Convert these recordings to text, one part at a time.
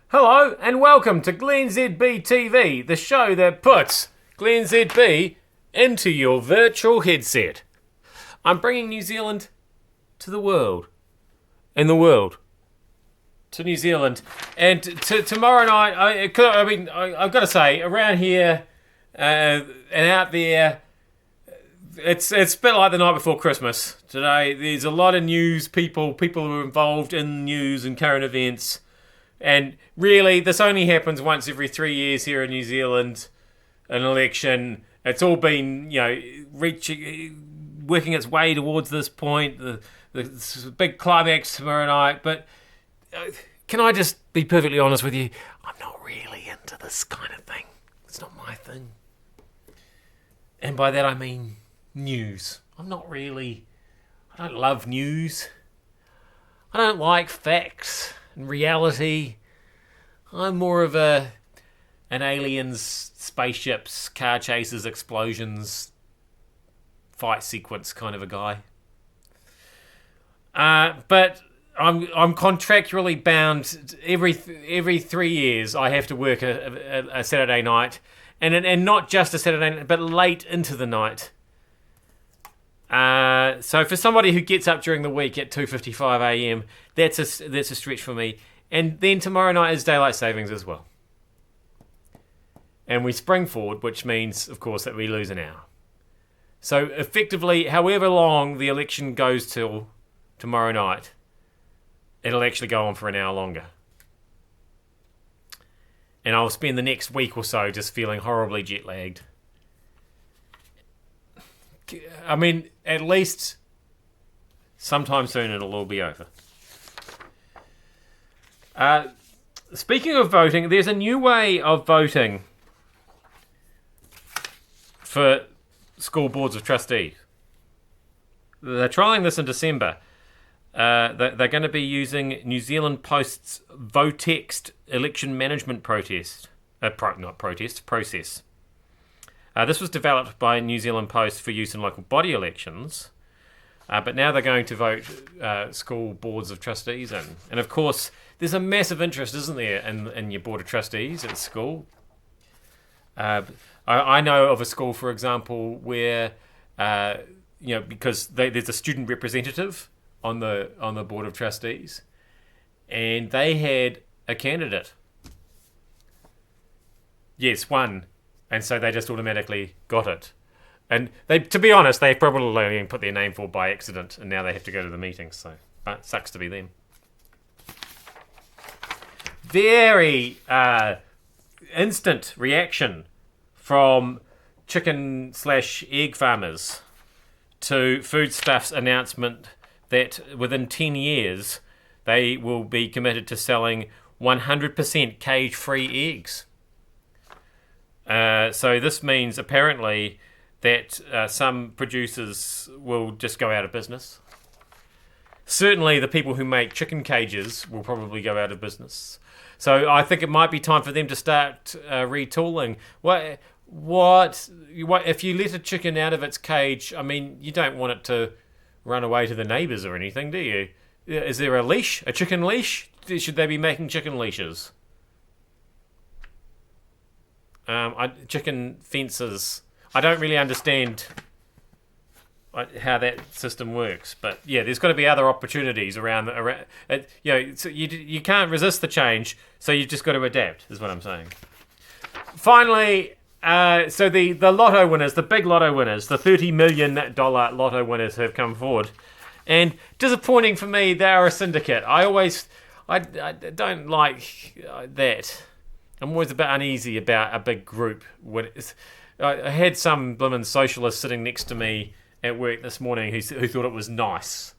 Hello and welcome to glennzb TV, the show that puts glennzb into your virtual headset. I'm bringing New Zealand to the world. And the world to New Zealand. And tomorrow night, I've got to say, around here and out there, it's a bit like the night before Christmas. Today, there's a lot of news, people who are involved in news and current events. And really, this only happens once every 3 years here in New Zealand, an election. It's all been, working its way towards this point, the big climax tomorrow night. But can I just be perfectly honest with you? I'm not really into this kind of thing. It's not my thing. And by that I mean news. I don't love news. I don't like facts and reality. I'm more of an aliens, spaceships, car chases, explosions, fight sequence kind of a guy. But I'm contractually bound. Every 3 years, I have to work a Saturday night, and not just a Saturday night, but late into the night. So for somebody who gets up during the week at 2:55 a.m., that's a stretch for me. And then tomorrow night is daylight savings as well. And we spring forward, which means, of course, that we lose an hour. So effectively, however long the election goes till tomorrow night, it'll actually go on for an hour longer. And I'll spend the next week or so just feeling horribly jet lagged. I mean, at least sometime soon it'll all be over. Speaking of voting, there's a new way of voting for school boards of trustees. They're trialling this in December. They're going to be using New Zealand Post's Votext election management process. This was developed by New Zealand Post for use in local body elections, but now they're going to vote school boards of trustees in. And of course, there's a massive interest, isn't there, in your board of trustees at school. I know of a school, for example, where because there's a student representative on the board of trustees, and they had a candidate. Yes, one. And so they just automatically got it. And to be honest, they probably put their name forward by accident, and now they have to go to the meetings. So, but it sucks to be them. Very instant reaction from chicken/egg farmers to Foodstuff's announcement that within 10 years they will be committed to selling 100% cage-free eggs. So this means apparently that some producers will just go out of business. Certainly the people who make chicken cages will probably go out of business. So I think it might be time for them to start retooling. What if you let a chicken out of its cage? I mean, you don't want it to run away to the neighbours or anything, do you? Is there a leash? A chicken leash? Should they be making chicken leashes? Chicken fences. I don't really understand how that system works, but yeah, there's got to be other opportunities around. So you can't resist the change, so you just got to adapt. Is what I'm saying. Finally, so the Lotto winners, the big Lotto winners, the $30 million Lotto winners have come forward, and disappointing for me, they are a syndicate. I don't like that. I'm always a bit uneasy about a big group. I had some blooming socialist sitting next to me at work this morning who thought it was nice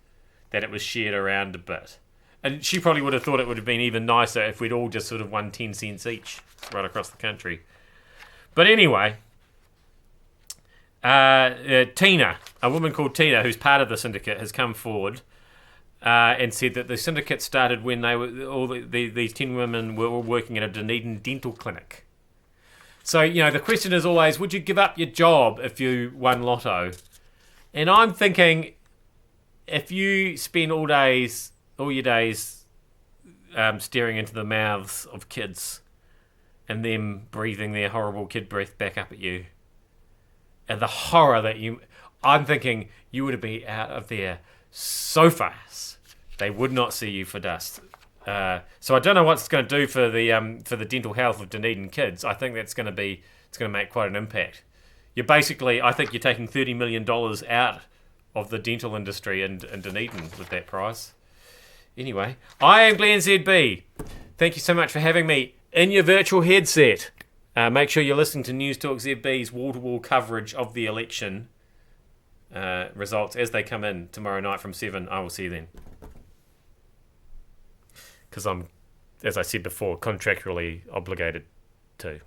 that it was shared around a bit. And she probably would have thought it would have been even nicer if we'd all just sort of won 10 cents each right across the country. But anyway, Tina, a woman called Tina, who's part of the syndicate, has come forward and said that the syndicate started when these 10 women were all working at a Dunedin dental clinic. So, the question is always, would you give up your job if you won Lotto? And I'm thinking, if you spend all your days staring into the mouths of kids and them breathing their horrible kid breath back up at you. And the horror that I'm thinking you would be out of there so fast they would not see you for dust. So I don't know what it's going to do for the dental health of Dunedin kids. I think it's going to make quite an impact. I think you're taking $30 million out of the dental industry in Dunedin with that price. Anyway, I am Glenn ZB. Thank you so much for having me in your virtual headset. Make sure you're listening to News Talk ZB's wall-to-wall coverage of the election results as they come in tomorrow night from 7. I will see you then. Because I'm, as I said before, contractually obligated to.